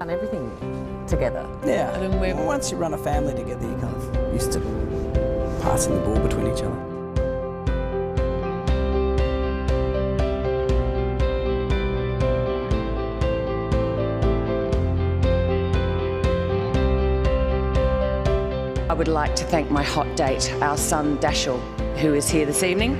done everything together. Yeah. I mean, well, once you run a family together, you're kind of used to passing the ball between each other. I would like to thank my hot date, our son Dashel, who is here this evening,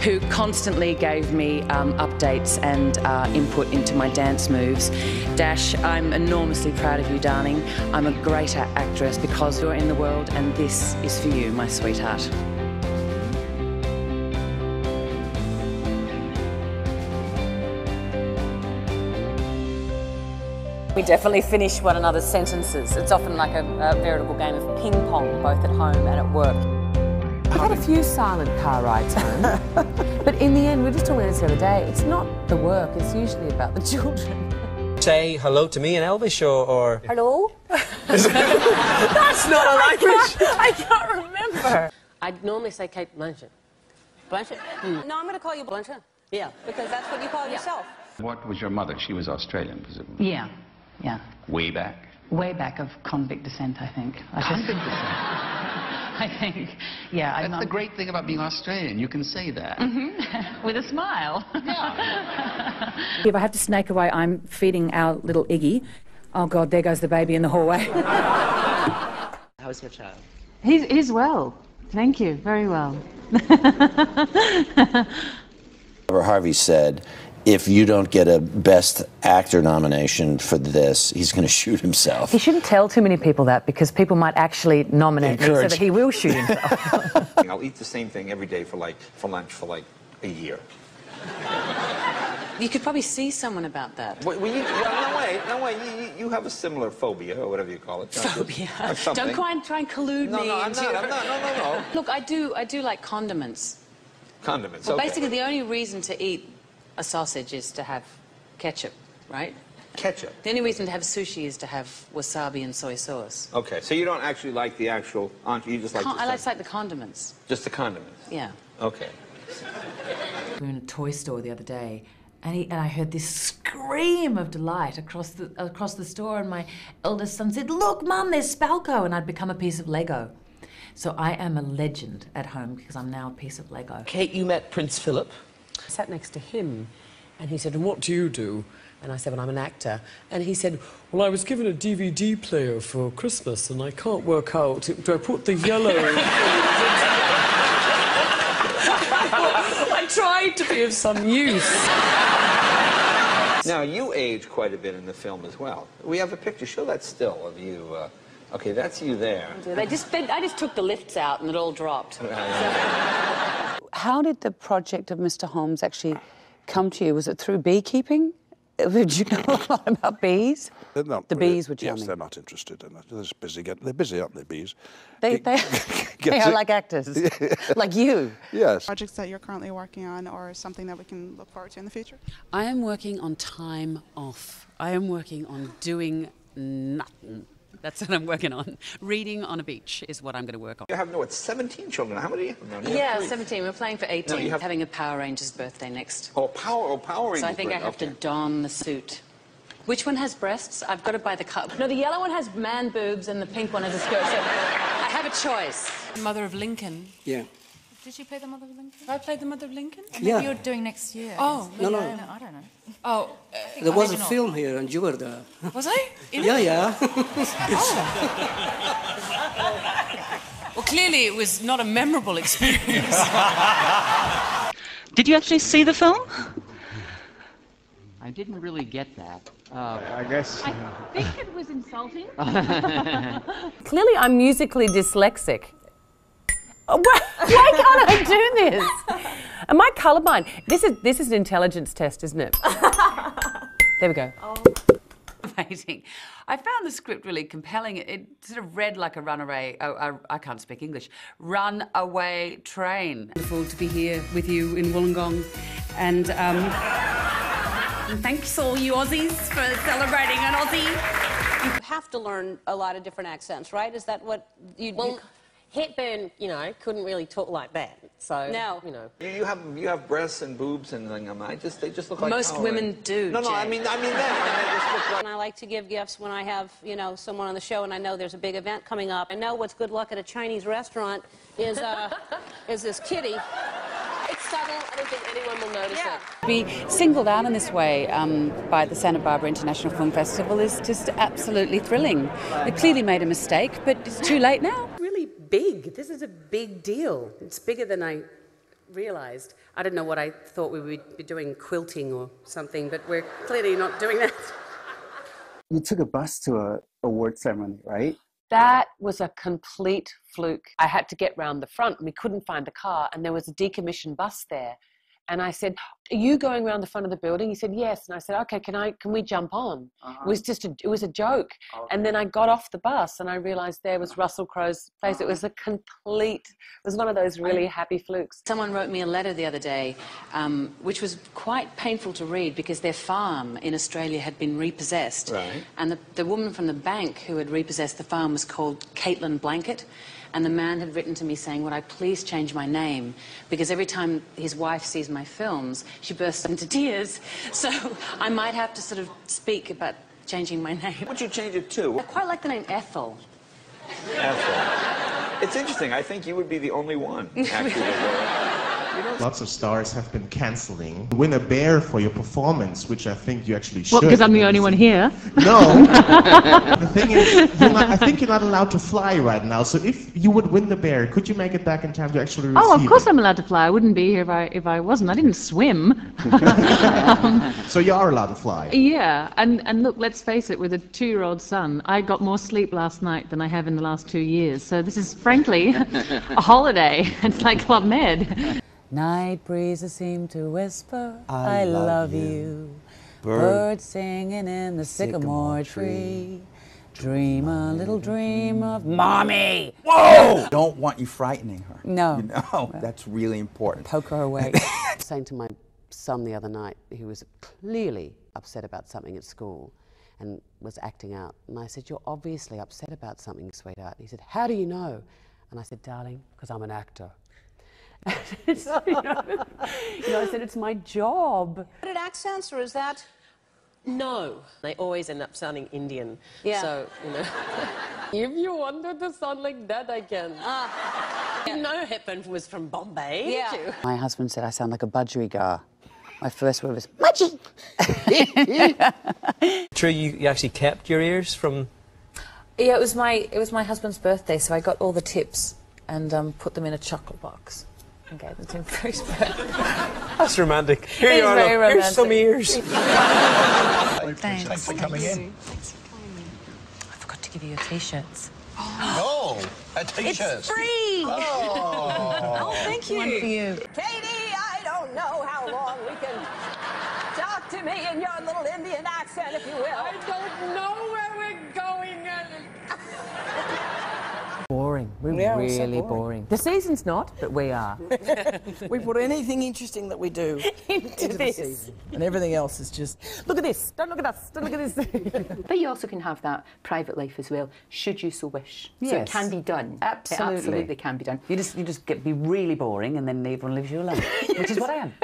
who constantly gave me updates and input into my dance moves. Dash, I'm enormously proud of you, darling. I'm a great actress because you're in the world and this is for you, my sweetheart. We definitely finish one another's sentences. It's often like a veritable game of ping pong, both at home and at work. I've had a few silent car rides home, but in the end, we were just talking about this the other day, it's not the work, it's usually about the children. Say hello to me in Elvish or... Hello? That's not a language! I can't remember. I'd normally say Cate Blanchett. Blanchett? No, I'm going to call you Blanchett. Yeah, because that's what you call yourself. What was your mother? She was Australian, presumably. Yeah, yeah. Way back? Way back of convict descent, I think. Convict descent? I think, yeah. That's the great thing about being Australian. You can say that. Mm-hmm. With a smile. Yeah. If I have to snake away, I'm feeding our little Iggy. Oh God, there goes the baby in the hallway. How's your child? He's well. Thank you, very well. Harvey said, if you don't get a Best Actor nomination for this, he's going to shoot himself. He shouldn't tell too many people that because people might actually nominate me so that he will shoot himself. I'll eat the same thing every day for lunch for like a year. You could probably see someone about that. No way. You have a similar phobia or whatever you call it. Phobia. Don't try and collude me. No, I'm not. No. Look, I do like condiments. Condiments. Well, okay. basically, the only reason to eat a sausage is to have ketchup, right? Ketchup. The only reason to have sushi is to have wasabi and soy sauce. Okay, so you don't actually like the actual entree, you just like I like the condiments. Just the condiments? Yeah. Okay. We were in a toy store the other day, and I heard this scream of delight across the store, and my eldest son said, "Look, Mum, there's Spalco," and I'd become a piece of Lego. So I am a legend at home because I'm now a piece of Lego. Kate, you met Prince Philip. I sat next to him, and he said, "And what do you do?" And I said, "Well, I'm an actor." And he said, "Well, I was given a DVD player for Christmas, and I can't work out. Do I put the yellow..." I tried to be of some use. Now, you age quite a bit in the film as well. We have a picture. Show that still of you. Okay, that's you there. I just took the lifts out, and it all dropped. How did the project of Mr. Holmes actually come to you? Was it through beekeeping? Did you know a lot about bees? The bees were charming. Yes, they're not interested in it. They're just busy they're busy, aren't they, bees? They are like actors, like you. Yes. Projects that you're currently working on or something that we can look forward to in the future? I am working on time off. I am working on doing nothing. That's what I'm working on. Reading on a beach is what I'm going to work on. You have, 17 children. How many do you have now? Yeah, 17. We're playing for 18. No, Having a Power Rangers birthday next. Oh, Power Rangers. So I think I have to don the suit. Which one has breasts? I've got to buy the cup. No, the yellow one has man boobs and the pink one has a skirt. So I have a choice. Mother of Lincoln. Yeah. Did you play the Mother of Lincoln? Have I played the Mother of Lincoln? Maybe you're doing next year. Oh, no. I don't know. Oh, there was a film here and you were there. Was I? Yeah. Well, clearly it was not a memorable experience. Did you actually see the film? I didn't really get that. I guess. I think it was insulting. Clearly, I'm musically dyslexic. Why can't I do this? Am I colourblind? This is an intelligence test, isn't it? There we go. Oh. Amazing. I found the script really compelling. It sort of read like a runaway, I can't speak English, runaway train. Wonderful to be here with you in Wollongong. And thanks all you Aussies for celebrating an Aussie. You have to learn a lot of different accents, right? Is that what you... Well, Hepburn, couldn't really talk like that. So, No. you know. You have breasts and boobs and they just look like Most power. women do, No, Jay. I mean them. They just look like. And I like to give gifts when I have, someone on the show and I know there's a big event coming up. I know what's good luck at a Chinese restaurant is this kitty. It's subtle. I don't think anyone will notice it. To be singled out in this way by the Santa Barbara International Film Festival is just absolutely thrilling. They clearly made a mistake, but it's too late now. Really big. This is a big deal. It's bigger than I realised. I don't know what I thought we would be doing, quilting or something, but we're clearly not doing that. You took a bus to a award ceremony, right? That was a complete fluke. I had to get round the front and we couldn't find the car and there was a decommissioned bus there. And I said, are you going around the front of the building? He said, yes. And I said, okay, can we jump on? It was a joke. Okay. And then I got off the bus and I realized there was Russell Crowe's face. It was it was one of those really happy flukes. Someone wrote me a letter the other day, which was quite painful to read because their farm in Australia had been repossessed. Right. And the woman from the bank who had repossessed the farm was called Cate Blanchett. And the man had written to me saying, would I please change my name? Because every time his wife sees my films, she bursts into tears. So I might have to sort of speak about changing my name. What'd you change it to? I quite like the name Ethel. Ethel. It's interesting. I think you would be the only one, actually. Lots of stars have been cancelling. Win a bear for your performance, which I think you actually should. What, because I'm the only one here? No. The thing is, I think you're not allowed to fly right now. So if you would win the bear, could you make it back in time to actually receive it? Oh, of course I'm allowed to fly. I wouldn't be here if I wasn't. I didn't swim. So you are allowed to fly? Yeah, and look, let's face it, with a 2-year-old son, I got more sleep last night than I have in the last 2 years. So this is, frankly, a holiday. It's like Club Med. Night breezes seem to whisper, I love you. Birds singing in the sycamore tree. Dream a little dream of Mommy! Whoa! Don't want you frightening her. No. You know, that's really important. Poke her away. I was saying to my son the other night, who was clearly upset about something at school and was acting out. And I said, you're obviously upset about something, sweetheart. And he said, how do you know? And I said, darling, because I'm an actor. I said, it's my job. Did accents, or is that? No. They always end up sounding Indian. Yeah. So, if you wanted to sound like that, I can. No Hepburn was from Bombay. Yeah. My husband said I sound like a budgerigar. My first word was, budgie! True, you actually kept your ears from... Yeah, it was my husband's birthday, so I got all the tips and put them in a chocolate box. and gave them to him for his birthday. That's romantic. Here you are. Here's some ears. Thanks for coming in. I forgot to give you your T-shirts. Oh, a T-shirt. It's free. Oh, thank you. One for you. Katie, I don't know how long we can talk to me in your little Indian accent, if you will. I don't know where we're going. Boring. We're really boring. The season's not, but we are. We put anything interesting that we do into the season. And everything else is just, look at this, don't look at us, don't look at this. But you also can have that private life as well, should you so wish. Yes. So it can be done. Absolutely. It absolutely can be done. You just be really boring and then everyone lives you alone, which is what I am.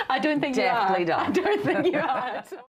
I don't think Definitely you are. done. I don't think you are.